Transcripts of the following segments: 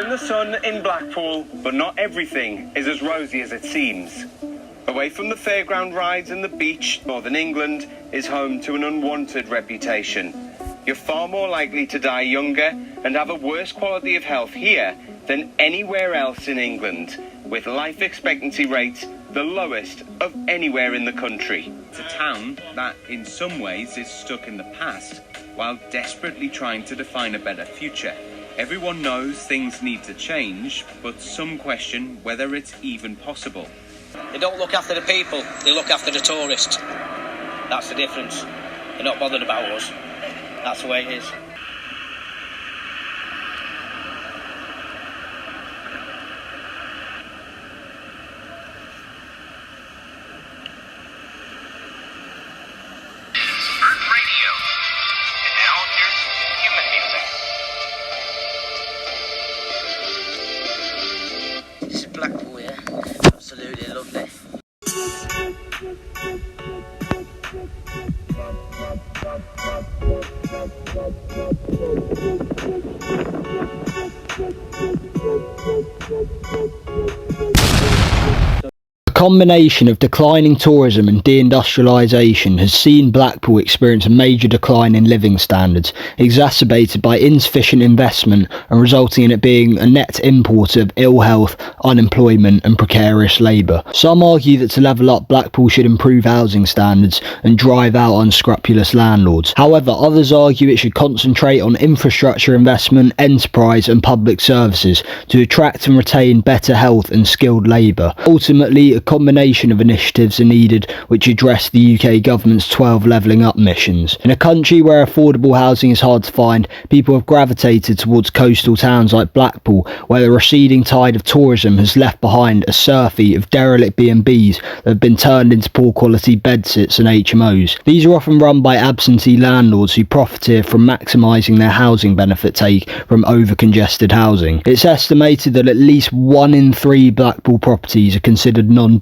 in the sun in Blackpool, but not everything is as rosy as it seems. Away from the fairground rides and the beach, Northern England is home to an unwanted reputation. You're far more likely to die younger and have a worse quality of health here than anywhere else in England, with life expectancy rates the lowest of anywhere in the country. It's a town that in some ways is stuck in the past while desperately trying to define a better future. Everyone knows things need to change, but some question whether it's even possible. They don't look after the people, they look after the tourists. That's the difference. They're not bothered about us. That's the way it is. This is Blackpool, yeah. Absolutely lovely. A combination of declining tourism and deindustrialisation has seen Blackpool experience a major decline in living standards, exacerbated by insufficient investment and resulting in it being a net importer of ill health, unemployment and precarious labour. Some argue that to level up, Blackpool should improve housing standards and drive out unscrupulous landlords. However, others argue it should concentrate on infrastructure investment, enterprise and public services to attract and retain better health and skilled labour. Ultimately, a combination of initiatives are needed which address the UK government's 12 levelling up missions. In a country where affordable housing is hard to find, people have gravitated towards coastal towns like Blackpool, where the receding tide of tourism has left behind a surfeit of derelict B&Bs that have been turned into poor quality bedsits and HMOs. These are often run by absentee landlords who profiteer from maximising their housing benefit take from over-congested housing. It's estimated that at least 1 in 3 Blackpool properties are considered non-decent,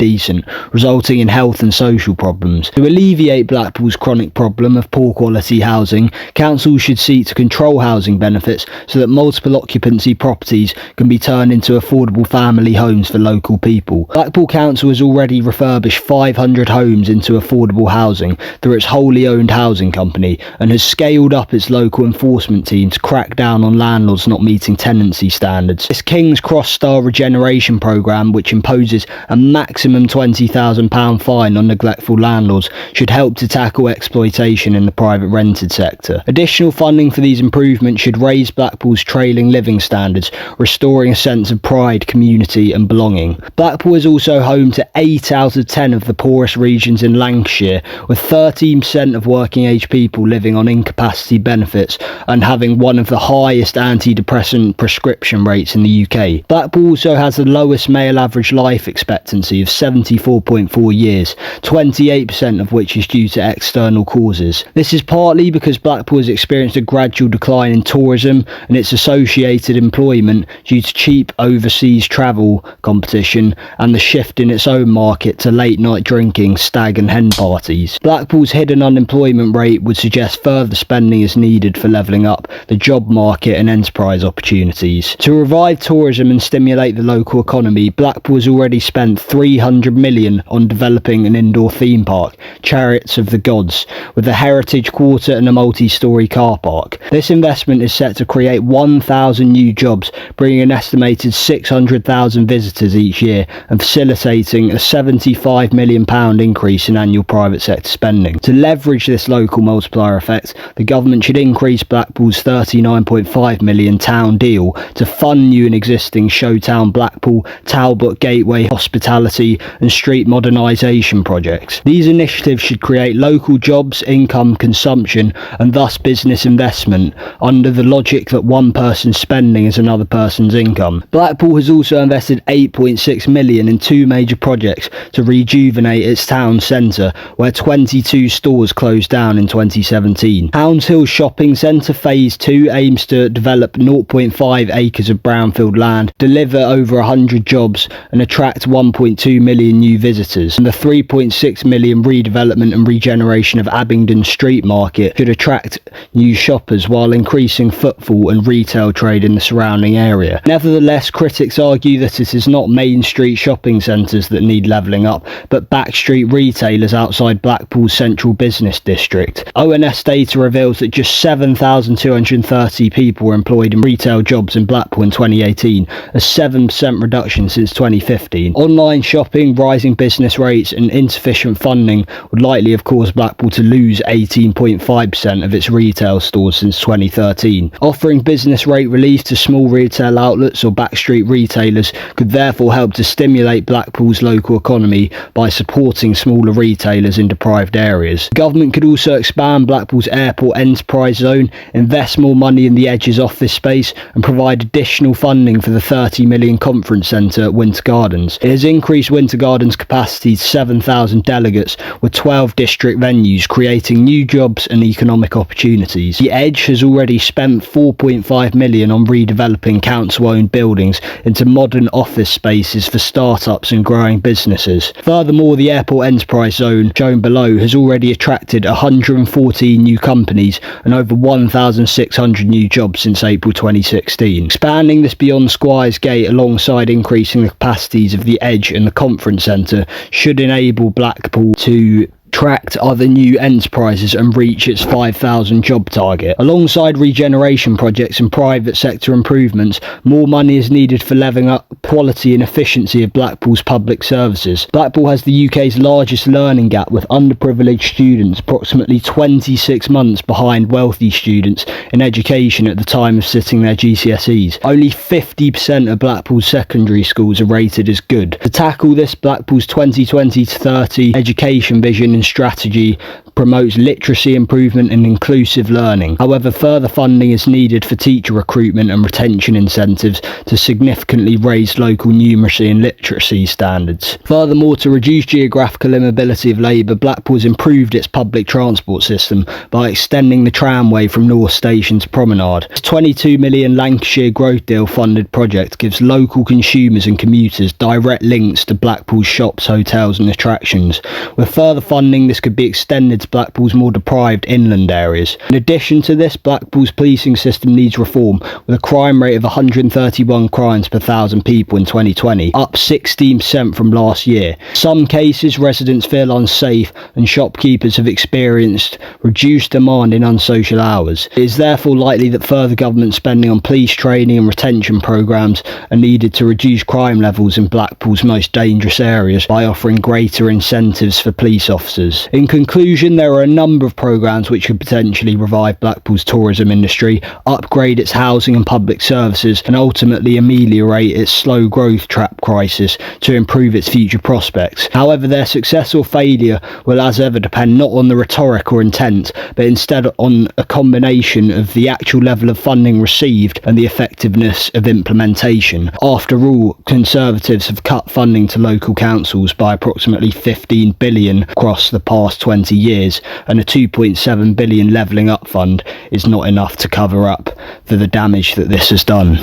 resulting in health and social problems. To alleviate Blackpool's chronic problem of poor quality housing, councils should seek to control housing benefits so that multiple occupancy properties can be turned into affordable family homes for local people. Blackpool Council has already refurbished 500 homes into affordable housing through its wholly owned housing company and has scaled up its local enforcement team to crack down on landlords not meeting tenancy standards. This King's Cross style regeneration programme, which imposes a maximum £20,000 fine on neglectful landlords, should help to tackle exploitation in the private rented sector. Additional funding for these improvements should raise Blackpool's trailing living standards, restoring a sense of pride, community and belonging. Blackpool is also home to 8 out of 10 of the poorest regions in Lancashire, with 13% of working age people living on incapacity benefits and having one of the highest antidepressant prescription rates in the UK. Blackpool also has the lowest male average life expectancy of 74.4 years, 28% of which is due to external causes. This is partly because Blackpool has experienced a gradual decline in tourism and its associated employment due to cheap overseas travel competition and the shift in its own market to late night drinking, stag and hen parties. Blackpool's hidden unemployment rate would suggest further spending is needed for levelling up the job market and enterprise opportunities. To revive tourism and stimulate the local economy, Blackpool has already spent £300 million on developing an indoor theme park, Chariots of the Gods, with a heritage quarter and a multi-storey car park. This investment is set to create 1,000 new jobs, bringing an estimated 600,000 visitors each year and facilitating a £75 million increase in annual private sector spending. To leverage this local multiplier effect, the government should increase Blackpool's £39.5 million town deal to fund new and existing Showtown Blackpool, Talbot Gateway, hospitality and street modernisation projects. These initiatives should create local jobs, income, consumption and thus business investment under the logic that one person's spending is another person's income. Blackpool has also invested £8.6 million in 2 major projects to rejuvenate its town centre, where 22 stores closed down in 2017. Houndshill Shopping Centre Phase 2 aims to develop 0.5 acres of brownfield land, deliver over 100 jobs and attract £1.2 million new visitors, and the 3.6 million redevelopment and regeneration of Abingdon Street Market should attract new shoppers while increasing footfall and retail trade in the surrounding area. Nevertheless, critics argue that it is not main street shopping centres that need levelling up, but backstreet retailers outside Blackpool's central business district. ONS data reveals that just 7,230 people were employed in retail jobs in Blackpool in 2018, a 7% reduction since 2015. Online shopping, rising business rates and insufficient funding would likely have caused Blackpool to lose 18.5% of its retail stores since 2013. Offering business rate relief to small retail outlets or backstreet retailers could therefore help to stimulate Blackpool's local economy by supporting smaller retailers in deprived areas. The government could also expand Blackpool's airport enterprise zone, invest more money in the Edge's office space and provide additional funding for the 30 million conference centre at Winter Gardens. It has increased Winter Gardens' capacity to 7,000 delegates with 12 district venues, creating new jobs and economic opportunities. The Edge has already spent 4.5 million on redeveloping council-owned buildings into modern office spaces for startups and growing businesses. Furthermore, the airport enterprise zone, shown below, has already attracted 114 new companies and over 1,600 new jobs since April 2016. Expanding this beyond Squires Gate alongside increasing the capacities of the Edge and the conference centre should enable Blackpool to attract other new enterprises and reach its 5,000 job target. Alongside regeneration projects and private sector improvements, more money is needed for levelling up quality and efficiency of Blackpool's public services. Blackpool has the UK's largest learning gap, with underprivileged students approximately 26 months behind wealthy students in education at the time of sitting their GCSEs. Only 50% of Blackpool's secondary schools are rated as good. To tackle this, Blackpool's 2020-30 education vision and strategy promotes literacy improvement and inclusive learning. However, further funding is needed for teacher recruitment and retention incentives to significantly raise local numeracy and literacy standards. Furthermore, to reduce geographical immobility of labour, Blackpool has improved its public transport system by extending the tramway from North Station to Promenade. This 22 million Lancashire Growth Deal funded project gives local consumers and commuters direct links to Blackpool's shops, hotels and attractions. With further funding, this could be extended to Blackpool's more deprived inland areas. In addition to this, Blackpool's policing system needs reform, with a crime rate of 131 crimes per 1,000 people in 2020, up 16% from last year. In some cases, residents feel unsafe and shopkeepers have experienced reduced demand in unsocial hours. It is therefore likely that further government spending on police training and retention programmes are needed to reduce crime levels in Blackpool's most dangerous areas by offering greater incentives for police officers. In conclusion, there are a number of programmes which could potentially revive Blackpool's tourism industry, upgrade its housing and public services, and ultimately ameliorate its slow growth trap crisis to improve its future prospects. However, their success or failure will as ever depend not on the rhetoric or intent, but instead on a combination of the actual level of funding received and the effectiveness of implementation. After all, Conservatives have cut funding to local councils by approximately 15 billion across the past 20 years, and a 2.7 billion levelling up fund is not enough to cover up for the damage that this has done.